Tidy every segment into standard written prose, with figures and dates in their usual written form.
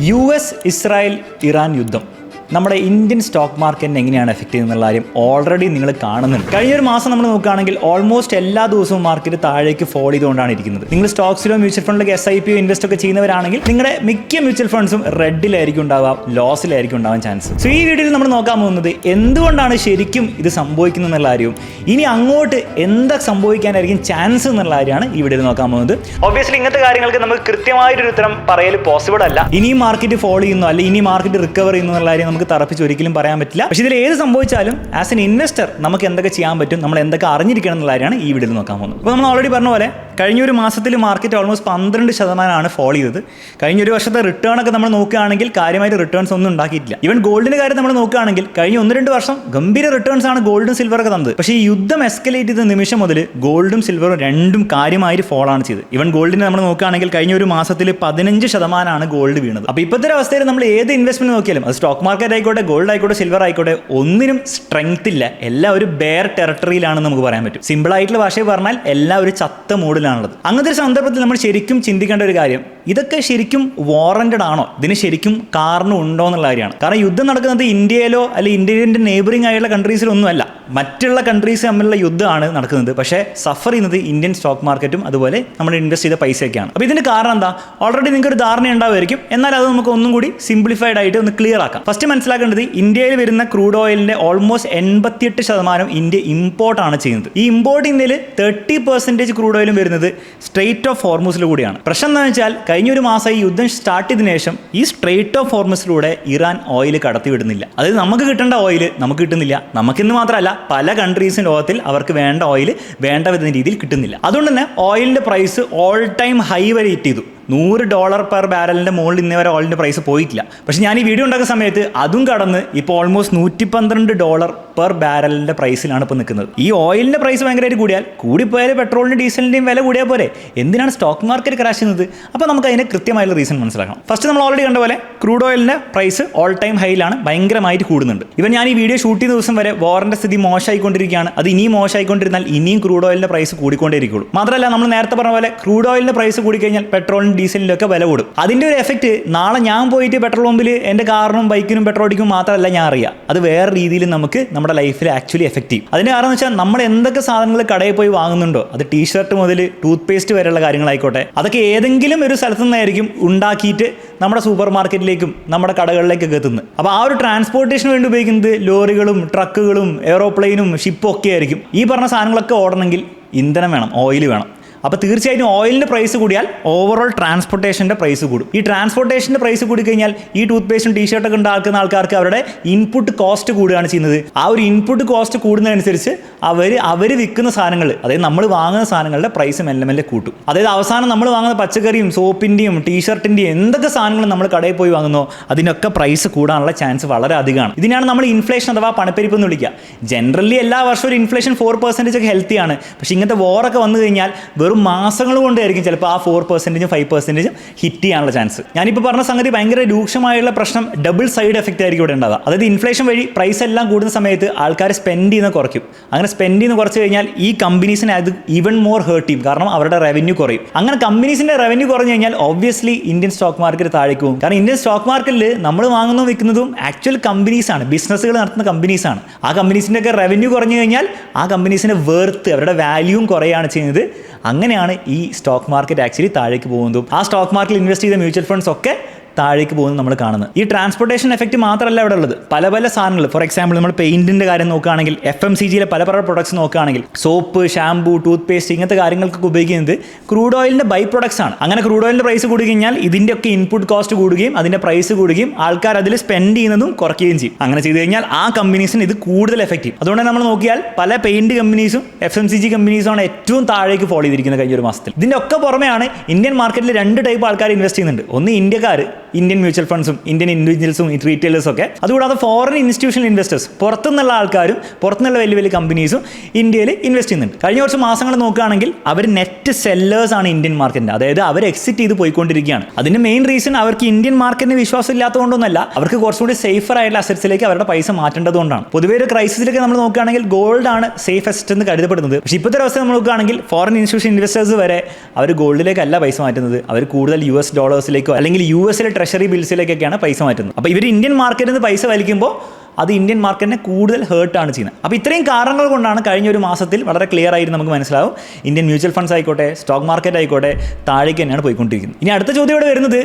US Israel Iran യുദ്ധം നമ്മുടെ Indian stock മാർക്കറ്റിനെ എങ്ങനെയാണ് എഫക്ട് ചെയ്യുന്നുള്ള കാര്യം ഓൾറെഡി നിങ്ങൾ കാണുന്നുണ്ട്. കഴിഞ്ഞൊരു മാസം നമ്മൾ നോക്കുകയാണെങ്കിൽ ഓൾമോസ്റ്റ് എല്ലാ ദിവസവും മാർക്കറ്റ് താഴേക്ക് ഫോൾ ചെയ്തുകൊണ്ടാണ് ഇരിക്കുന്നത്. നിങ്ങൾ സ്റ്റോക്സിലോ മ്യൂച്വൽ ഫണ്ടിലൊക്കെ SIP ഇൻവെസ്റ്റ് ഒക്കെ ചെയ്യുന്നവരാണെങ്കിൽ നിങ്ങളുടെ മിക്ക മ്യൂച്വൽ ഫണ്ട്സും റെഡിലായിരിക്കും ഉണ്ടാവുക, ലോസിലായിരിക്കും ഉണ്ടാവാൻ ചാൻസ്. സോ ഈ വീഡിയോയിൽ നമ്മൾ നോക്കാൻ പോകുന്നത് എന്തുകൊണ്ടാണ് ശരിക്കും ഇത് സംഭവിക്കുന്നത് എന്നുള്ള കാര്യവും ഇനി അങ്ങോട്ട് എന്താ സംഭവിക്കാനായിരിക്കും ചാൻസ് എന്നുള്ള കാര്യമാണ് ഈ വീഡിയോയിൽ നോക്കാൻ പോകുന്നത്. ഒബ്വിയസ്ലി ഇങ്ങനത്തെ കാര്യങ്ങൾക്ക് നമുക്ക് കൃത്യമായിട്ടൊരു ഉത്തരം പറയൽ പോസിബിൾ അല്ല. ഇനിയും മാർക്കറ്റ് ഫോൾ ചെയ്യുന്നു അല്ലെങ്കിൽ ഇനി മാർക്കറ്റ് റിക്കവർ ചെയ്യുന്നു എന്നുള്ള കാര്യം നമുക്ക് തറപ്പിച്ച് ഒരിക്കലും പറയാൻ പറ്റില്ല. പക്ഷേ ഇതിൽ ഏത് സംഭവിച്ചാലും ആസ് എൻ ഇൻവെസ്റ്റർ നമുക്ക് എന്തൊക്കെ ചെയ്യാൻ പറ്റും, നമ്മൾ എന്തൊക്കെ അറിഞ്ഞിരിക്കണം എന്നുള്ള കാര്യമാണ് ഈ വീഡിയോയിൽ നോക്കാൻ പോകുന്നത്. അപ്പോൾ നമ്മൾ ഓൾറെഡി പറഞ്ഞ പോലെ കഴിഞ്ഞൊരു മാസത്തിൽ മാർക്കറ്റ് ഓൾമോസ്റ്റ് 12% ഫോൾ ചെയ്തത്. കഴിഞ്ഞൊരു വർഷത്തെ റിട്ടേൺ ഒക്കെ നമ്മൾ നോക്കുകയാണെങ്കിൽ കാര്യമായിട്ട് റിട്ടേൺസ് ഒന്നും ഉണ്ടാക്കിയിട്ടില്ല. ഈവൻ ഗോൾഡിന്റെ കാര്യം നമ്മൾ നോക്കുകയാണെങ്കിൽ കഴിഞ്ഞ 1-2 വർഷം ഗംഭീര റിട്ടേൺസ് ആണ് ഗോൾഡും സിൽവറൊക്കെ തന്നത്. പക്ഷേ ഈ യുദ്ധം എസ്കലേറ്റ് ചെയ്ത നിമിഷം മുതൽ ഗോൾഡും സിൽവറും രണ്ടും കാര്യമായിട്ട് ഫോൾ ആണ് ചെയ്തത്. ഈവൻ ഗോൾഡിന് നമ്മൾ നോക്കുകയാണെങ്കിൽ കഴിഞ്ഞ ഒരു മാസത്തിൽ 15% ഗോൾഡ് വീണത്. അപ്പോൾ ഇപ്പോഴത്തെ അവസ്ഥയിൽ നമ്മൾ ഏത് ഇൻവെസ്റ്റ്മെന്റ് നോക്കിയാലും അത് സ്റ്റോക്ക് മാർക്കറ്റ് ആയിക്കോട്ടെ, ഗോൾഡ് ആയിക്കോട്ടെ, സിൽവർ ആയിക്കോട്ടെ, ഒന്നിനും സ്ട്രെങ്ത് ഇല്ല. എല്ലാം ഒരു ബെയർ ടെറിട്ടറിയിലാണെന്ന് നമുക്ക് പറയാൻ പറ്റും. സിമ്പിൾ ആയിട്ടുള്ള ഭാഷയിൽ പറഞ്ഞാൽ എല്ലാം ഒരു ചത്ത മൂഡിലാണുള്ളത്. അങ്ങനത്തെ ഒരു സന്ദർഭത്തിൽ നമ്മൾ ശരിക്കും ചിന്തിക്കേണ്ട ഒരു കാര്യം, ഇതൊക്കെ ശരിക്കും വാറന്റഡ് ആണോ, ഇതിന് ശരിക്കും കാരണം ഉണ്ടോ എന്നുള്ള കാര്യമാണ്. കാരണം യുദ്ധം നടക്കുന്നത് ഇന്ത്യയിലോ അല്ലെങ്കിൽ ഇന്ത്യയുടെ നെയ്ബറിംഗ് ആയിട്ടുള്ള കൺട്രീസിലൊന്നും അല്ല, മറ്റുള്ള കൺട്രീസ് തമ്മിലുള്ള യുദ്ധമാണ് നടക്കുന്നത്. പക്ഷേ സഫർ ചെയ്യുന്നത് ഇന്ത്യൻ സ്റ്റോക്ക് മാർക്കറ്റും അതുപോലെ നമ്മൾ ഇൻവെസ്റ്റ് ചെയ്ത പൈസയൊക്കെയാണ്. അപ്പോൾ ഇതിന്റെ കാരണം എന്താ? ഓൾറെഡി നിങ്ങൾക്ക് ഒരു ധാരണ ഉണ്ടാവുമായിരിക്കും, എന്നാൽ അത് നമുക്ക് ഒന്നും കൂടി സിംപ്ലിഫൈഡ് ആയിട്ട് ഒന്ന് ക്ലിയർ ആക്കാം. ഫസ്റ്റ് മനസ്സിലാക്കേണ്ടത്, ഇന്ത്യയിൽ വരുന്ന ക്രൂഡ് ഓയിലിന്റെ ഓൾമോസ്റ്റ് 88% ഇന്ത്യ ഇമ്പോർട്ടാണ് ചെയ്യുന്നത്. ഈ ഇമ്പോർട്ട് ഇന്ത്യയിൽ 30% ക്രൂഡ് ഓയിലും വരുന്നത് സ്ട്രെയിറ്റ് ഓഫ് ഹോർമൂസിൽ കൂടിയാണ്. പ്രശ്നം എന്താണെന്ന് വെച്ചാൽ കഴിഞ്ഞൊരു മാസം ഈ യുദ്ധം സ്റ്റാർട്ട് ചെയ്തതിനു ശേഷം ഈ സ്ട്രെയിറ്റ് ഓഫ് ഹോർമൂസിലൂടെ ഇറാൻ ഓയിൽ കടത്തി വിടുന്നില്ല. അതായത് നമുക്ക് കിട്ടേണ്ട ഓയിൽ നമുക്ക് കിട്ടുന്നില്ല. നമുക്കിന്ന് മാത്രമല്ല, പല കൺട്രീസിൻ ലോകത്തിൽ അവർക്ക് വേണ്ട ഓയിൽ വേണ്ട വിധ രീതിയിൽ കിട്ടുന്നില്ല. അതുകൊണ്ട് തന്നെ ഓയിലിന്റെ പ്രൈസ് ഓൾ ടൈം ഹൈ വരെ ഹിറ്റ് ചെയ്തു. $100 പെർ ബാരലിന്റെ മുകളിൽ ഇന്നേ വരെ ഓയിലിന്റെ പ്രൈസ് പോയിട്ടില്ല. പക്ഷെ ഞാൻ ഈ വീഡിയോ ഉണ്ടാക്കുന്ന സമയത്ത് അതും കടന്ന് ഇപ്പോൾ ഓൾമോസ്റ്റ് $112 പെർ ബാരലിന്റെ പ്രൈസിലാണ് ഇപ്പോൾ നിൽക്കുന്നത്. ഈ ഓയിലിന്റെ പ്രൈസ് ഭയങ്കരമായിട്ട് കൂടിപ്പോയാൽ പെട്രോളിന്റെ ഡീസലിന്റെയും വില കൂടിയാൽ പോലെ എന്തിനാണ് സ്റ്റോക്ക് മാർക്കറ്റ് ക്രാഷ് ചെയ്യുന്നത്? അപ്പോൾ നമുക്ക് അതിന്റെ കൃത്യമായുള്ള റീസൺ മനസ്സിലാക്കണം. ഫസ്റ്റ് നമ്മൾ ഓൾറെഡി കണ്ട പോലെ ക്രൂഡ് ഓയിലിന്റെ പ്രൈസ് ഓൾ ടൈം ഹൈയിലാണ്, ഭയങ്കരമായിട്ട് കൂടുന്നുണ്ട്. ഇവൻ ഞാൻ ഈ വീഡിയോ ഷൂട്ട് ചെയ്ത ദിവസം വരെ വാറിന്റെ സ്ഥിതി മോശമായിക്കൊണ്ടിരിക്കുകയാണ്. അത് ഇനിയും മോശമായിക്കൊണ്ടിരുന്നാൽ ഇനിയും ക്രൂഡ് ഓയിലിന്റെ പ്രൈസ് കൂടിക്കൊണ്ടേയിരിക്കുള്ളൂ. മാത്രമല്ല, നമ്മൾ നേരത്തെ പറഞ്ഞ പോലെ ക്രൂഡ് ഓയിലിന്റെ പ്രൈസ് കൂടിക്കഴിഞ്ഞാൽ പെട്രോളിന് ഡീസലിലൊക്കെ വില കൂടും. അതിന്റെ ഒരു എഫക്റ്റ് നാളെ ഞാൻ പോയിട്ട് പെട്രോൾ പമ്പിൽ എൻ്റെ കാറിനും ബൈക്കിനും പെട്രോൾ അടിക്കും മാത്രമല്ല ഞാൻ അറിയാം, അത് വേറെ രീതിയിൽ നമുക്ക് നമ്മുടെ ലൈഫിൽ ആക്ച്വലി എഫക്ട് ചെയ്യും. അതിന്റെ കാരണം എന്ന് വെച്ചാൽ നമ്മൾ എന്തൊക്കെ സാധനങ്ങൾ കടയിൽ പോയി വാങ്ങുന്നുണ്ടോ, അത് ടീഷർട്ട് മുതൽ ടൂത്ത് പേസ്റ്റ് വരെയുള്ള കാര്യങ്ങളായിക്കോട്ടെ, അതൊക്കെ ഏതെങ്കിലും ഒരു സ്ഥലത്തു നിന്നായിരിക്കും ഉണ്ടാക്കിയിട്ട് നമ്മുടെ സൂപ്പർ മാർക്കറ്റിലേക്കും നമ്മുടെ കടകളിലേക്കൊക്കെ എത്തുന്നത്. അപ്പോൾ ആ ഒരു ട്രാൻസ്പോർട്ടേഷന് വേണ്ടി ഉപയോഗിക്കുന്നത് ലോറികളും ട്രക്കുകളും എയ്റോപ്ലെയിനും ഷിപ്പും ഒക്കെ ആയിരിക്കും. ഈ പറഞ്ഞ സാധനങ്ങളൊക്കെ ഓടണമെങ്കിൽ ഇന്ധനം വേണം, ഓയിൽ വേണം. അപ്പോൾ തീർച്ചയായിട്ടും ഓയിലിൻ്റെ പ്രൈസ് കൂടിയാൽ ഓവറോൾ ട്രാൻസ്പോർട്ടേഷൻ്റെ പ്രൈസ് കൂടും. ഈ ട്രാൻസ്പോർട്ടേഷൻ്റെ പ്രൈസ് കൂടിക്കഴിഞ്ഞാൽ ഈ ടൂത്ത് പേസ്റ്റും ടീഷർട്ടൊക്കെ ഉണ്ടാക്കുന്ന ആൾക്കാർക്ക് അവരുടെ ഇൻപുട്ട് കോസ്റ്റ് കൂടുകയാണ് ചെയ്യുന്നത്. ആ ഒരു ഇൻപുട്ട് കോസ്റ്റ് കൂടുന്നതനുസരിച്ച് അവർ വിൽക്കുന്ന സാധനങ്ങൾ, അതായത് നമ്മൾ വാങ്ങുന്ന സാധനങ്ങളുടെ പ്രൈസ് മെല്ലെ മെല്ലെ കൂട്ടും. അതായത് അവസാനം നമ്മൾ വാങ്ങുന്ന പച്ചക്കറിയും സോപ്പിൻ്റെയും ടീഷർട്ടിൻ്റെയും എന്തൊക്കെ സാധനങ്ങൾ നമ്മൾ കടയിൽ പോയി വാങ്ങുന്നോ അതിനൊക്കെ പ്രൈസ് കൂടാനുള്ള ചാൻസ് വളരെ അധികമാണ്. ഇതിനാണ് നമ്മൾ ഇൻഫ്ലേഷൻ അഥവാ പണപ്പെരുപ്പ് എന്ന് വിളിക്കുക. ജനറലി എല്ലാ വർഷവും ഒരു ഇൻഫ്ലേഷൻ 4% ഒക്കെ ഹെൽത്തിയാണ്. പക്ഷേ ഇങ്ങനത്തെ വോറൊക്കെ വന്നു കഴിഞ്ഞാൽ മാസങ്ങൾ കൊണ്ടായിരിക്കും ചിലപ്പോൾ ആ 4%, 5% ഹിറ്റ് ചെയ്യാനുള്ള ചാൻസ്. ഞാനിപ്പോൾ പറഞ്ഞ സംഗതി ഭയങ്കര രൂക്ഷമായുള്ള പ്രശ്നം ഡബിൾ സൈഡ് എഫക്റ്റ് ആയിരിക്കും ഇവിടെ ഉണ്ടാവുക. അതായത് ഇൻഫ്ലേഷൻ വഴി പ്രൈസ് എല്ലാം കൂടുന്ന സമയത്ത് ആൾക്കാർ സ്പെൻഡ് ചെയ്യുന്ന കുറയ്ക്കും. അങ്ങനെ സ്പെൻഡ് ചെയ്യുന്ന കുറച്ച് കഴിഞ്ഞാൽ ഈ കമ്പനീസിനെ അത് ഈവൻ മോർ ഹേർട്ട് ചെയ്യും. കാരണം അവരുടെ റവന്യൂ കുറയും. അങ്ങനെ കമ്പനീസിന്റെ റവന്യൂ കുറഞ്ഞു കഴിഞ്ഞാൽ ഒബ്വിയസ്ലി ഇന്ത്യൻ സ്റ്റോക്ക് മാർക്കറ്റ് താഴേക്ക് പോകും. കാരണം ഇന്ത്യൻ സ്റ്റോക്ക് മാർക്കറ്റിൽ നമ്മൾ വാങ്ങുന്നതും വിൽക്കുന്നതും ആക്ച്വൽ കമ്പനീസാണ്, ബിസിനസ്സുകൾ നടത്തുന്ന കമ്പനീസാണ്. ആ കമ്പനീസിൻ്റെ ഒക്കെ റവന്യൂ കുറഞ്ഞു കഴിഞ്ഞാൽ ആ കമ്പനീസിന്റെ വേർത്ത്, അവരുടെ വാല്യൂവും കുറയാണ് ചെയ്യുന്നത്. അങ്ങനെയാണ് ഈ സ്റ്റോക്ക് മാർക്കറ്റ് ആക്ച്വലി താഴേക്ക് പോകുന്നതും ആ സ്റ്റോക്ക് മാർക്കറ്റിൽ ഇൻവെസ്റ്റ് ചെയ്ത മ്യൂച്വൽ ഫണ്ട്സ് ഒക്കെ താഴേക്ക് പോകുന്നത് നമ്മൾ കാണുന്നത്. ഈ ട്രാൻസ്പോർട്ടേഷൻ എഫക്റ്റ് മാത്രമല്ല ഇവിടെ ഉള്ളത്, പല പല സാധനങ്ങൾ. ഫോർ എക്സാമ്പിൾ നമ്മൾ പെയിന്റിന്റെ കാര്യം നോക്കുകയാണെങ്കിൽ FMCGയിലെ പല പല പ്രൊഡക്ട്സ് നോക്കുകയാണെങ്കിൽ സോപ്പ്, ഷാംപൂ, ടൂത്ത് പേസ്റ്റ് ഇങ്ങനത്തെ കാര്യങ്ങൾക്കൊക്കെ ഉപയോഗിക്കുന്നത് ക്രൂഡ് ഓയിലിന്റെ ബൈ പ്രൊഡക്ട്സ് ആണ്. അങ്ങനെ ക്രൂഡ് ഓയിലിന്റെ പ്രൈസ് കൂടി കഴിഞ്ഞാൽ ഇതിന്റെ ഒക്കെ ഇൻപുട്ട് കോസ്റ്റ് കൂടുകയും അതിന്റെ പ്രൈസ് കൂടുകയും ആൾക്കാർ അതിൽ സ്പെൻഡ് ചെയ്യുന്നതും കുറയ്ക്കുകയും ചെയ്യും. അങ്ങനെ ചെയ്ത് കഴിഞ്ഞാൽ ആ കമ്പനീസിന് ഇത് കൂടുതൽ എഫക്റ്റ് ചെയ്യും. അതുകൊണ്ട് നമ്മൾ നോക്കിയാൽ പല പെയിന്റ് കമ്പനീസും FMCG കമ്പനീസുമാണ് ഏറ്റവും താഴേക്ക് ഫോളോ ചെയ്തിരിക്കുന്നത് കഴിഞ്ഞ ഒരു മാസത്തിൽ. ഇതിന്റെ ഒക്കെ പുറമെയാണ് ഇന്ത്യൻ മാർക്കറ്റിൽ 2 ടൈപ്പ് ആൾക്കാർ ഇൻവെസ്റ്റ് ചെയ്യുന്നുണ്ട്. ഒന്ന് ഇന്ത്യക്കാർ, ഇന്ത്യൻ മ്യൂച്വൽ ഫണ്ട്സും ഇന്ത്യൻ ഇൻഡിവിജ്വൽസും റീറ്റെയിലേഴ്സും ഒക്കെ. അതുകൂടാതെ ഫോറിൻ ഇൻസ്റ്റിറ്റ്യൂഷണൽ ഇൻവെസ്റ്റേഴ്സ്, പുറത്തുനിന്നുള്ള ആൾക്കാരും പുറത്തുനിന്നുള്ള വലിയ വലിയ കമ്പനീസും ഇന്ത്യയിൽ ഇൻവെസ്റ്റ് ചെയ്യുന്നുണ്ട്. കഴിഞ്ഞ കുറച്ച് മാസങ്ങൾ നോക്കുകയാണെങ്കിൽ അവർ നെറ്റ് സെല്ലേഴ്സ് ആണ് ഇന്ത്യൻ മാർക്കറ്റിന്റെ. അതായത് അവർ എക്സിറ്റ് ചെയ്ത് പോയിക്കൊണ്ടിരിക്കുകയാണ്. അതിന്റെ മെയിൻ റീസൺ അവർക്ക് ഇന്ത്യൻ മാർക്കറ്റിന് വിശ്വാസം ഇല്ലാത്തതുകൊണ്ടൊന്നല്ല, അവർക്ക് കുറച്ചുകൂടി സേഫർ ആയിട്ടുള്ള അസറ്റ്സിലേക്ക് അവരുടെ പൈസ മാറ്റേണ്ടതുകൊണ്ടാണ്. പൊതുവേ ഒരു ക്രൈസിസിലേക്ക് നമ്മൾ നോക്കുകയാണെങ്കിൽ ഗോൾഡ് ആണ് സേഫ് അസറ്റ് എന്ന് കരുതപ്പെടുന്നത്. പക്ഷേ ഇപ്പോഴത്തെ അവസ്ഥ നമ്മൾ നോക്കുകയാണെങ്കിൽ ഫോറിൻ ഇൻസ്റ്റിറ്റ്യൂഷൻ ഇൻവെസ്റ്റേഴ്സ് വരെ അവർ ഗോൾഡിലേക്കല്ല പൈസ മാറ്റുന്നത്. അവർ കൂടുതൽ US ഡോളേഴ്സിലേക്കോ അല്ലെങ്കിൽ US ട്രഷറി ബിൽസിലേക്കൊക്കെയാണ് പൈസ മാറ്റുന്നത്. അപ്പോൾ ഇവർ ഇന്ത്യൻ മാർക്കറ്റിൽ നിന്ന് പൈസ വലിക്കുമ്പോൾ അത് ഇന്ത്യൻ മാർക്കറ്റിനെ കൂടുതൽ ഹേർട്ടാണ് ചെയ്യുന്നത്. അപ്പോൾ ഇത്രയും കാരണങ്ങൾ കൊണ്ടാണ് കഴിഞ്ഞ ഒരു മാസത്തിൽ വളരെ ക്ലിയർ ആയിട്ട് നമുക്ക് മനസ്സിലാവും ഇന്ത്യൻ മ്യൂച്വൽ ഫണ്ട്സ് ആയിക്കോട്ടെ, സ്റ്റോക്ക് മാർക്കറ്റ് ആയിക്കോട്ടെ, താഴേക്ക് തന്നെയാണ് പോയിക്കൊണ്ടിരിക്കുന്നത്. ഇനി അടുത്ത ചോദ്യം ഇവിടെ വരുന്നത്,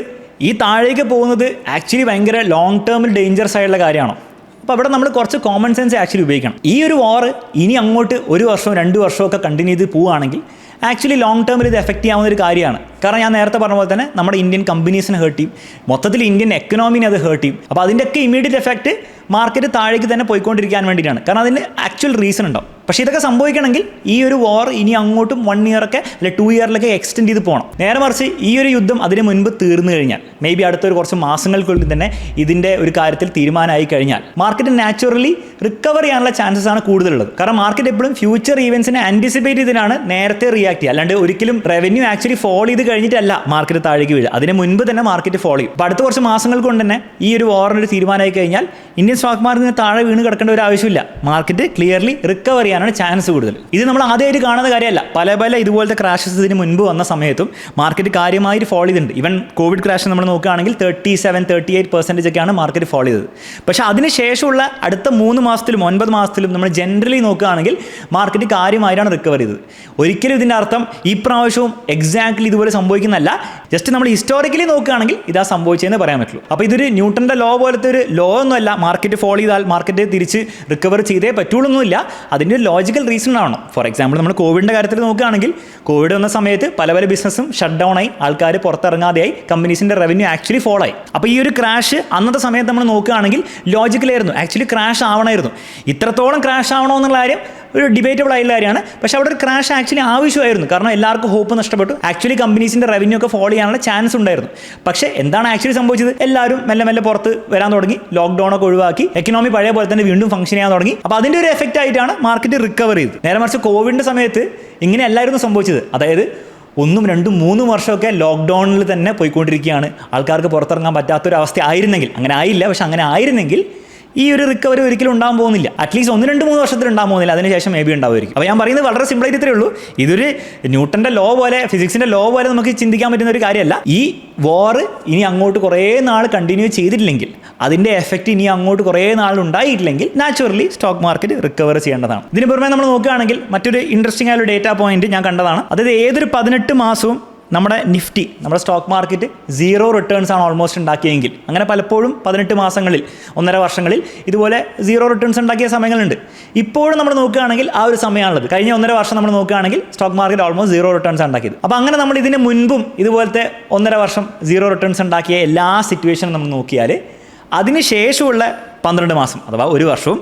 ഈ താഴേക്ക് പോകുന്നത് ആക്ച്വലി ഭയങ്കര ലോങ് ടേമിൽ ഡേഞ്ചറസ് ആയിട്ടുള്ള കാര്യമാണോ? അപ്പോൾ അവിടെ നമ്മൾ കുറച്ച് കോമൺ സെൻസ് ആക്ച്വലി ഉപയോഗിക്കണം. ഈ ഒരു വാർ ഇനി അങ്ങോട്ട് 1 വർഷവും 2 വർഷവും ഒക്കെ കണ്ടിന്യൂ ചെയ്ത് പോവുകയാണെങ്കിൽ ആക്ച്വലി ലോങ് ടേമിൽ ഇത് എഫക്റ്റ് ചെയ്യാവുന്ന ഒരു കാര്യമാണ്. കാരണം ഞാൻ നേരത്തെ പറഞ്ഞ പോലെ തന്നെ നമ്മുടെ ഇന്ത്യൻ കമ്പനീസിനെ ഹേർട്ട് ചെയ്യും, മൊത്തത്തിൽ ഇന്ത്യൻ എക്കണോമിനെ അത് ഹേർട്ട് ചെയ്യും. അപ്പോൾ അതിൻ്റെയൊക്കെ ഇമ്മീഡിയറ്റ് എഫക്റ്റ് മാർക്കറ്റ് താഴേക്ക് തന്നെ പോയിക്കൊണ്ടിരിക്കാൻ വേണ്ടിയിട്ടാണ്. കാരണം അതിന് ആക്ച്വൽ റീസൺ ഉണ്ടാവും. പക്ഷേ ഇതൊക്കെ സംഭവിക്കണമെങ്കിൽ ഈ ഒരു വാർ ഇനി അങ്ങോട്ടും 1 ഇയറൊക്കെ അല്ലെ 2 ഇയറിലൊക്കെ എക്സ്റ്റെൻഡ് ചെയ്ത് പോകണം. നേരെ മറിച്ച് ഈ ഒരു യുദ്ധം അതിന് മുൻപ് തീർന്നു കഴിഞ്ഞാൽ, മേ ബി അടുത്തൊരു കുറച്ച് മാസങ്ങൾക്കുള്ളിൽ തന്നെ ഇതിൻ്റെ ഒരു കാര്യത്തിൽ തീരുമാനമായി കഴിഞ്ഞാൽ മാർക്കറ്റ് നാച്ചുറലി റിക്കവർ ചെയ്യാനുള്ള ചാൻസസ് ആണ് കൂടുതലുള്ളത്. കാരണം മാർക്കറ്റ് എപ്പോഴും ഫ്യൂച്ചർ ഈവൻസിനെ ആൻറ്റിസിപ്പേറ്റ് ചെയ്തിട്ടാണ് നേരത്തെ റിയാക്ട് ചെയ്യുക. അല്ലാണ്ട് ഒരിക്കലും റവന്യൂ ആക്ച്വലി ഫോൾ ചെയ്ത് കഴിഞ്ഞിട്ടല്ല മാർക്കറ്റ് താഴേക്ക് വീഴുക, അതിന് മുൻപ് തന്നെ മാർക്കറ്റ് ഫോൾ ചെയ്യും. അപ്പോൾ അടുത്ത കുറച്ച് മാസങ്ങൾ കൊണ്ട് തന്നെ ഈ ഒരു വാറിനൊരു തീരുമാനമായി കഴിഞ്ഞാൽ ഇന്ത്യൻ സ്റ്റോക്ക് മാർക്കറ്റിന് താഴെ വീണ് കിടക്കേണ്ട ഒരു ആവശ്യമില്ല. മാർക്കറ്റ് ക്ലിയർലി റിക്കവർ ചെയ്യാനാണ് ചാൻസ് കൂടുതൽ. ഇത് നമ്മൾ ആദ്യമായിട്ട് കാണുന്ന കാര്യമല്ല. പല ഇതുപോലത്തെ ക്രാഷസ് ഇതിന് മുൻപ് വന്ന സമയത്തും മാർക്കറ്റ് കാര്യമായിട്ട് ഫോൾ ചെയ്തിട്ടുണ്ട്. ഈവൻ കോവിഡ് ക്രാഷ് നമ്മൾ നോക്കുകയാണെങ്കിൽ 37-38% ഒക്കെയാണ് മാർക്കറ്റ് ഫോൾ ചെയ്തത്. പക്ഷേ അതിനുശേഷമുള്ള അടുത്ത 3 മാസത്തിലും 9 മാസത്തിലും നമ്മൾ ജനറലി നോക്കുകയാണെങ്കിൽ മാർക്കറ്റ് കാര്യമായിട്ടാണ് റിക്കവർ ചെയ്തത്. ഒരിക്കലും ഇതിൻ്റെ അർത്ഥം ഈ പ്രാവശ്യവും എക്സാക്ട്ലി ഇതുപോലെ സംഭവിക്കുന്നതല്ല. ജസ്റ്റ് നമ്മൾ ഹിസ്റ്റോറിക്കലി നോക്കുകയാണെങ്കിൽ ഇതാ സംഭവിച്ചതെന്ന് പറയാൻ പറ്റുള്ളൂ. അപ്പോൾ ഇതൊരു ന്യൂട്ടൻ്റെ ലോ പോലത്തെ ഒരു ലോ ഒന്നുമല്ല. മാർക്കറ്റ് ഫോൾ ചെയ്താൽ മാർക്കറ്റ് തിരിച്ച് റിക്കവർ ചെയ്തേ പറ്റുള്ളൂന്നില്ല. അതിൻ്റെ ഒരു ലോജിക്കൽ റീസൺ ആണ്. ഫോർ എക്സാമ്പിൾ നമ്മൾ കോവിഡിൻ്റെ കാര്യത്തിൽ നോക്കുകയാണെങ്കിൽ കോവിഡ് വന്ന സമയത്ത് പല ബിസിനസ്സും ഷട്ട് ഡൗൺ ആയി, ആൾക്കാർ പുറത്തിറങ്ങാതെയായി, കമ്പനീസിൻ്റെ റവന്യൂ ആക്ച്വലി ഫോൾ ആയി. അപ്പോൾ ഈ ഒരു ക്രാഷ് അന്നത്തെ സമയത്ത് നമ്മൾ നോക്കുകയാണെങ്കിൽ ലോജിക്കലായിരുന്നു, ആക്ച്വലി ക്രാഷ് ആവണമായിരുന്നു. ഇത്രത്തോളം ക്രാഷ് ആവണോ എന്നുള്ള കാര്യം ഒരു ഡിബേറ്റബിൾ ആയിട്ടുള്ള കാര്യമാണ്. പക്ഷേ അവിടെ ഒരു ക്രാഷ് ആക്ച്വലി ആവശ്യമായിരുന്നു. കാരണം എല്ലാവർക്കും ഹോപ്പ് നഷ്ടപ്പെട്ടു. ആക്ച്വലി കമ്പനീസിൻ്റെ റവന്യൂ ഒക്കെ ഫോളോ ചെയ്യാനുള്ള ചാൻസ് ഉണ്ടായിരുന്നു. പക്ഷേ എന്താണ് ആക്ച്വലി സംഭവിച്ചത്? എല്ലാവരും മെല്ലെ പുറത്ത് വരാൻ തുടങ്ങി, ലോക്ക്ഡൗൺ ഒക്കെ ഒഴിവാക്കി, എക്കണോമി പഴയ പോലെ തന്നെ വീണ്ടും ഫംഗ്ഷൻ ചെയ്യാൻ തുടങ്ങി. അപ്പോൾ അതിൻ്റെ ഒരു എഫക്റ്റ് ആയിട്ടാണ് മാർക്കറ്റ് റിക്കവർ ചെയ്തത്. നേരെ മറിച്ച് കോവിഡിൻ്റെ സമയത്ത് ഇങ്ങനെ അല്ലായിരുന്നു സംഭവിച്ചത്. അതായത് 1, 2, 3 വർഷമൊക്കെ ലോക്ക്ഡൗണിൽ തന്നെ പോയിക്കൊണ്ടിരിക്കുകയാണ്. ആൾക്കാർക്ക് പുറത്തിറങ്ങാൻ പറ്റാത്തൊരവസ്ഥ ആയിരുന്നെങ്കിൽ, അങ്ങനെ ആയില്ല, പക്ഷെ അങ്ങനെ ആയിരുന്നെങ്കിൽ ഈ ഒരു റിക്കവറി ഒരിക്കലും ഉണ്ടാകാൻ പോകുന്നില്ല. അറ്റ്ലീസ്റ്റ് 1, 2, 3 വർഷത്തിൽ ഉണ്ടാകാൻ പോകുന്നില്ല. അതിനുശേഷം മേ ബി ഉണ്ടാവുമായിരിക്കും. അപ്പോൾ ഞാൻ പറയുന്നത് വളരെ സിമ്പിളായിട്ട് ഇത്രയേ ഉള്ളൂ. ഇതൊരു ന്യൂട്ടൻ്റെ ലോ പോലെ, ഫിസിക്സിൻ്റെ ലോ പോലെ നമുക്ക് ചിന്തിക്കാൻ പറ്റുന്ന ഒരു കാര്യമല്ല. ഈ വാർ ഇനി അങ്ങോട്ട് കുറേ നാൾ കണ്ടിന്യൂ ചെയ്തിട്ടില്ലെങ്കിൽ, അതിൻ്റെ എഫക്റ്റ് ഇനി അങ്ങോട്ട് കുറേ നാൾ ഉണ്ടായിട്ടില്ലെങ്കിൽ നാച്ചുറലി സ്റ്റോക്ക് മാർക്കറ്റ് റിക്കവർ ചെയ്യേണ്ടതാണ്. ഇതിന് പുറമെ നമ്മൾ നോക്കുകയാണെങ്കിൽ മറ്റൊരു ഇൻട്രസ്റ്റിംഗ് ആയ ഒരു ഡേറ്റാ പോയിന്റ് ഞാൻ കണ്ടതാണ്. അതായത് ഏതൊരു 18 മാസവും നമ്മുടെ നിഫ്റ്റി, നമ്മുടെ സ്റ്റോക്ക് മാർക്കറ്റ് 0 റിട്ടേൺസ് ആണ് ഓൾമോസ്റ്റ് ഉണ്ടാക്കിയെങ്കിൽ, അങ്ങനെ പലപ്പോഴും 18 മാസങ്ങളിൽ 1.5 വർഷങ്ങളിൽ ഇതുപോലെ 0 റിട്ടേൺസ് ഉണ്ടാക്കിയ സമയങ്ങളുണ്ട്. ഇപ്പോഴും നമ്മൾ നോക്കുകയാണെങ്കിൽ ആ ഒരു സമയമാണുള്ളത്. കഴിഞ്ഞ 1.5 വർഷം നമ്മൾ നോക്കുകയാണെങ്കിൽ സ്റ്റോക്ക് മാർക്കറ്റ് ഓൾമോസ്റ്റ് 0 റിട്ടേൺസ് ഉണ്ടാക്കിയത്. അപ്പോൾ അങ്ങനെ നമ്മൾ ഇതിന് മുൻപും ഇതുപോലത്തെ 1.5 വർഷം 0 റിട്ടേൺസ് ഉണ്ടാക്കിയ എല്ലാ സിറ്റുവേഷനും നമ്മൾ നോക്കിയാൽ അതിനുശേഷമുള്ള 12 മാസം അഥവാ 1 വർഷവും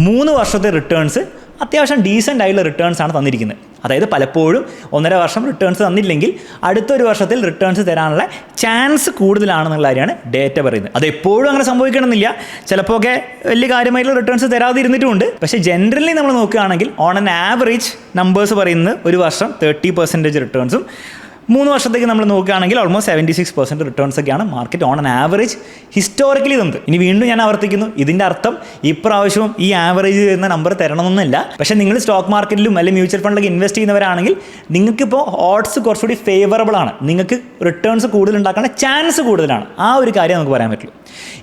3 വർഷത്തെ റിട്ടേൺസ് അത്യാവശ്യം ഡീസൻ്റ് ആയിട്ടുള്ള റിട്ടേൺസ് ആണ് തന്നിരിക്കുന്നത്. അതായത് പലപ്പോഴും 1.5 വർഷം റിട്ടേൺസ് തന്നില്ലെങ്കിൽ അടുത്തൊരു വർഷത്തിൽ റിട്ടേൺസ് തരാനുള്ള ചാൻസ് കൂടുതലാണെന്നുള്ള കാര്യമാണ് ഡേറ്റ പറയുന്നത്. അത് എപ്പോഴും അങ്ങനെ സംഭവിക്കണമെന്നില്ല. ചിലപ്പോൾ ഒക്കെ വലിയ കാര്യമായിട്ടുള്ള റിട്ടേൺസ് തരാതിരുന്നിട്ടുമുണ്ട്. പക്ഷേ ജനറലി നമ്മൾ നോക്കുകയാണെങ്കിൽ ഓൺ ആൻ ആവറേജ് നമ്പേഴ്സ് പറയുന്നത് ഒരു വർഷം 30% റിട്ടേൺസും 3 വർഷത്തേക്ക് നമ്മൾ നോക്കുകയാണെങ്കിൽ ഓൾമോസ്റ്റ് 76% റിട്ടേൺസ് ഒക്കെയാണ് market on an average historically തന്നത്. ഇനി വീണ്ടും ഞാൻ ആവർത്തിക്കുന്നു, ഇതിൻ്റെ അർത്ഥം ഇപ്രാവശ്യവും ഈ ആവറേജ് വരുന്ന നമ്പർ തരണമെന്നല്ല. പക്ഷേ നിങ്ങൾ സ്റ്റോക്ക് മാർക്കറ്റിലും അല്ലെങ്കിൽ മ്യൂച്വൽ ഫണ്ടിലൊക്കെ ഇൻവെസ്റ്റ് ചെയ്യുന്നവരാണെങ്കിൽ നിങ്ങൾക്കിപ്പോൾ ഓഡ്സ് കുറച്ചുകൂടി ഫേവറബിൾ ആണ്. നിങ്ങൾക്ക് റിട്ടേൺസ് കൂടുതൽ ഉണ്ടാക്കാനുള്ള ചാൻസ് കൂടുതലാണ്. ആ ഒരു കാര്യം നമുക്ക് പറയാൻ പറ്റുള്ളൂ.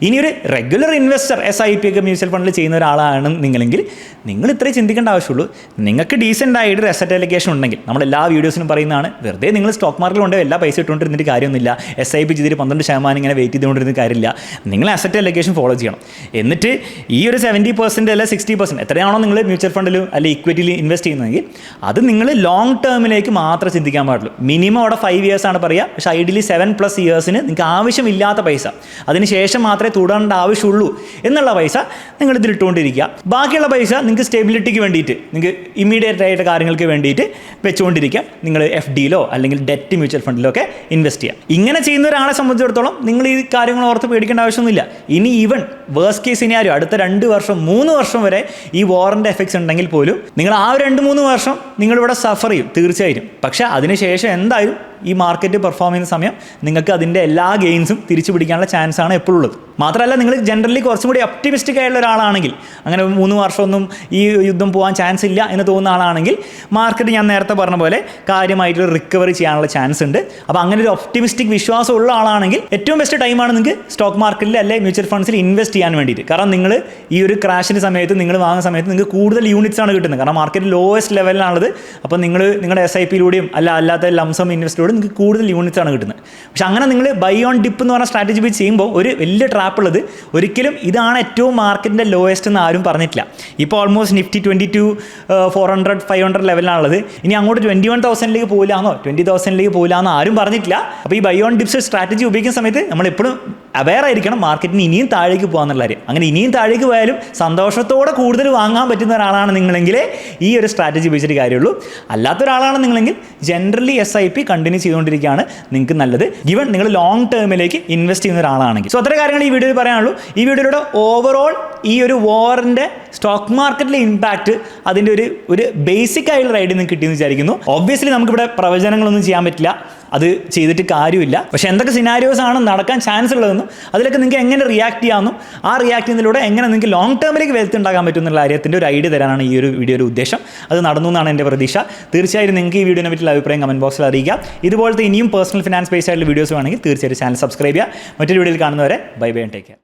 ഇനി ഒരു റെഗുലർ ഇൻവെസ്റ്റർ SIP ഒക്കെ മ്യൂച്വൽ ഫണ്ടിൽ ചെയ്യുന്ന ഒരാളാണ് നിങ്ങളെങ്കിൽ നിങ്ങൾ ഇത്രയും ചിന്തിക്കേണ്ട ആവശ്യമുള്ളൂ. നിങ്ങൾക്ക് ഡീസൻ്റ് ആയിട്ട് ഒരു അസറ്റ് അലൊക്കേഷൻ ഉണ്ടെങ്കിൽ, നമ്മൾ എല്ലാ വീഡിയോസിനും പറയുന്നതാണ്, വെറുതെ നിങ്ങൾ സ്റ്റോക്ക് മാർക്കറ്റിൽ കൊണ്ട് എല്ലാ പൈസ ഇട്ടുകൊണ്ടിരുന്നിട്ട് കാര്യമൊന്നുമില്ല. SIP ചെയ്തിട്ട് 12% ഇങ്ങനെ വെയിറ്റ് ചെയ്തുകൊണ്ടിരുന്ന കാര്യമില്ല. നിങ്ങൾ അസറ്റ് അലൊക്കേഷൻ ഫോളോ ചെയ്യണം. എന്നിട്ട് ഈ ഒരു 70% അല്ല 60% എത്രയാണോ നിങ്ങൾ മ്യൂച്വൽ ഫണ്ടിലും അല്ലെങ്കിൽ ഇക്വിറ്റിയിൽ ഇൻവെസ്റ്റ് ചെയ്യുന്നതെങ്കിൽ അത് നിങ്ങൾ ലോങ് ടേമിലേക്ക് മാത്രമേ ചിന്തിക്കാൻ പാടുള്ളൂ. മിനിമം അവിടെ 5 ഇയേഴ്സ് ആണ് പറയുക. പക്ഷേ ഐഡിയലി 7+ ഇയേഴ്സിന് നിങ്ങൾക്ക് ആവശ്യമില്ലാത്ത പൈസ, അതിനുശേഷം മാത്രമേ തുടരേണ്ട ആവശ്യമുള്ളൂ എന്നുള്ള പൈസ നിങ്ങൾ ഇതിലിട്ടുകൊണ്ടിരിക്കുക. ബാക്കിയുള്ള പൈസ നിങ്ങൾക്ക് സ്റ്റെബിലിറ്റിക്ക് വേണ്ടിയിട്ട്, നിങ്ങൾക്ക് ഇമ്മീഡിയറ്റ് ആയിട്ട് കാര്യങ്ങൾക്ക് വേണ്ടിയിട്ട് വെച്ചുകൊണ്ടിരിക്കുക. നിങ്ങൾ FDയിലോ അല്ലെങ്കിൽ ഡെറ്റ് മ്യൂച്വൽ ഫണ്ടിലോ ഒക്കെ ഇൻവെസ്റ്റ് ചെയ്യുക. ഇങ്ങനെ ചെയ്യുന്ന ഒരാളെ സംബന്ധിച്ചിടത്തോളം നിങ്ങൾ ഈ കാര്യങ്ങൾ ഓർത്ത് പേടിക്കേണ്ട ആവശ്യമൊന്നുമില്ല. ഇനി ഈവൻ വേഴ്സ്റ്റ് കേസ് സിനാരിയോ അടുത്ത 2 വർഷം 3 വർഷം വരെ ഈ വാറിൻ്റെ എഫക്ട്സ് ഉണ്ടെങ്കിൽ പോലും നിങ്ങൾ ആ 2-3 വർഷം നിങ്ങളിവിടെ സഫർ ചെയ്യും തീർച്ചയായും. പക്ഷേ അതിനുശേഷം എന്തായാലും ഈ മാർക്കറ്റ് പെർഫോം ചെയ്യുന്ന സമയം നിങ്ങൾക്ക് അതിൻ്റെ എല്ലാ ഗെയിൻസും തിരിച്ചു പിടിക്കാനുള്ള ചാൻസാണ് എപ്പോഴും ഉള്ളത്. മാത്രമല്ല നിങ്ങൾ ജനറലി കുറച്ചും കൂടി ഒപ്റ്റിമിസ്റ്റിക് ആയിട്ടുള്ള ഒരാളാണെങ്കിൽ, അങ്ങനെ 3 വർഷമൊന്നും ഈ യുദ്ധം പോകാൻ ചാൻസ് ഇല്ല എന്ന് തോന്നുന്ന ആളാണെങ്കിൽ മാർക്കറ്റ് ഞാൻ നേരത്തെ പറഞ്ഞ പോലെ കാര്യമായിട്ട് റിക്കവറി ചെയ്യാനുള്ള ചാൻസ് ഉണ്ട്. അപ്പോൾ അങ്ങനെ ഒരു ഒപ്റ്റിമിസ്റ്റിക് വിശ്വാസം ഉള്ള ആളാണെങ്കിൽ ഏറ്റവും ബെസ്റ്റ് ടൈമാണ് നിങ്ങൾക്ക് സ്റ്റോക്ക് മാർക്കറ്റിൽ അല്ലെങ്കിൽ മ്യൂച്വൽ ഫണ്ട്സിൽ ഇൻവെസ്റ്റ് ചെയ്യാൻ വേണ്ടിയിട്ട്. കാരണം നിങ്ങൾ ഈ ഒരു ക്രാഷിൻ്റെ സമയത്ത് നിങ്ങൾ വാങ്ങുന്ന സമയത്ത് നിങ്ങൾക്ക് കൂടുതൽ യൂണിറ്റ്സ് ആണ് കിട്ടുന്നത്. കാരണം മാർക്കറ്റ് ലോവസ്റ്റ് ലെവലിലാണുള്ളത്. അപ്പോൾ നിങ്ങളുടെ SIP-യിലൂടെയും അല്ലാത്ത ലംസം ഇൻവെസ്റ്റിലൂടെ നിങ്ങൾക്ക് കൂടുതൽ യൂണിറ്റ്സ് ആണ് കിട്ടുന്നത്. പക്ഷെ അങ്ങനെ നിങ്ങൾ ബൈ ഓൺ ഡിപ്പ് എന്ന് പറഞ്ഞ സ്ട്രാറ്റജി വെച്ച് ചെയ്യുമ്പോൾ ഒരു വലിയ ട്രാപ്പ് ഉള്ളത്, ഒരിക്കലും ഇതാണ് ഏറ്റവും മാർക്കറ്റിൻ്റെ ലോവസ്റ്റ് എന്ന് ആരും പറഞ്ഞിട്ടില്ല. ഇപ്പോൾ ഓൾമോസ്റ്റ് നിഫ്റ്റി 22,400 500 ലെവലിലാണുള്ളത്. ഇനി അങ്ങോട്ട് 21,000 പോയില്ലാന്നോ 20,000 പോയില്ലാന്നോ ആരും പറഞ്ഞിട്ടില്ല. അപ്പോൾ ഈ ബൈ ഓൺ ഡിപ്സ് സ്ട്രാറ്റജി ഉപയോഗിക്കുന്ന സമയത്ത് നമ്മളെപ്പോഴും അവെയർ ആയിരിക്കണം മാർക്കറ്റിന് ഇനിയും താഴേക്ക് പോകാന്നുള്ള കാര്യം. അങ്ങനെ ഇനിയും താഴേക്ക് പോയാലും സന്തോഷത്തോടെ കൂടുതൽ വാങ്ങാൻ പറ്റുന്ന ഒരാളാണ് നിങ്ങളെങ്കിലേ ഈ ഒരു സ്ട്രാറ്റജി ഉപയോഗിച്ചിട്ട് കാര്യമുള്ളൂ. അല്ലാത്ത ഒരാളാണ് നിങ്ങളെങ്കിൽ ജനറലി SIP കണ്ടിന്യൂ ചെയ്തുകൊണ്ടിരിക്കുകയാണ് നിങ്ങൾക്ക് നല്ലത്, ഗിവൺ നിങ്ങൾ ലോങ് ടേമിലേക്ക് ഇൻവെസ്റ്റ് ചെയ്യുന്ന ഒരാളാണെങ്കിൽ. സോ അത്ര കാര്യങ്ങൾ ഈ വീഡിയോയിൽ പറയാനുള്ളൂ. ഈ വീഡിയോയിലൂടെ ഓവറോൾ ഈ ഒരു വാറിൻ്റെ സ്റ്റോക്ക് മാർക്കറ്റിലെ ഇമ്പാക്റ്റ് അതിൻ്റെ ഒരു ബേസിക് ആയിട്ടുള്ള റൈഡിൽ നിന്ന് കിട്ടിയെന്ന് വിചാരിക്കുന്നു. ഒബ്വിയസ്ലി നമുക്കിവിടെ പ്രവചനങ്ങളൊന്നും ചെയ്യാൻ പറ്റില്ല, അത് ചെയ്തിട്ട് കാര്യമില്ല. പക്ഷേ എന്തൊക്കെ സിനാരിയോസ് ആണ് നടക്കാൻ ചാൻസ് ഉള്ളതെന്നും അതിലൊക്കെ നിങ്ങൾക്ക് എങ്ങനെ റിയാക്ട് ചെയ്യാമെന്നും ആ റിയാക്ട് ചെയ്യുന്നതിലൂടെ എങ്ങനെ നിങ്ങൾക്ക് ലോങ് ടേമിലേക്ക് വെൽത്ത് ഉണ്ടാക്കാൻ പറ്റുമെന്നുള്ള കാര്യത്തിൻ്റെ ഒരു ഐഡിയ തരാനാണ് ഈ ഒരു വീഡിയോയുടെ ഉദ്ദേശം. അത് നടന്നു എന്നാണ് എൻ്റെ പ്രതീക്ഷ. തീർച്ചയായും നിങ്ങൾക്ക് ഈ വീഡിയോനെ പറ്റിയുള്ള അഭിപ്രായം കമൻറ്റ് ബോക്സിൽ അറിയിക്കാം. ഇതുപോലത്തെ ഇനിയും പേഴ്സണൽ ഫിനാൻസ് ബേസ്ഡ് ആയിട്ടുള്ള വീഡിയോസ് വേണമെങ്കിൽ തീർച്ചയായും ചാനൽ സബ്സ്ക്രൈബ് ചെയ്യുക. മറ്റൊരു വീഡിയോയിൽ കാണുന്നവരെ ബൈ ബൈ, ടേക്ക് കെയർ.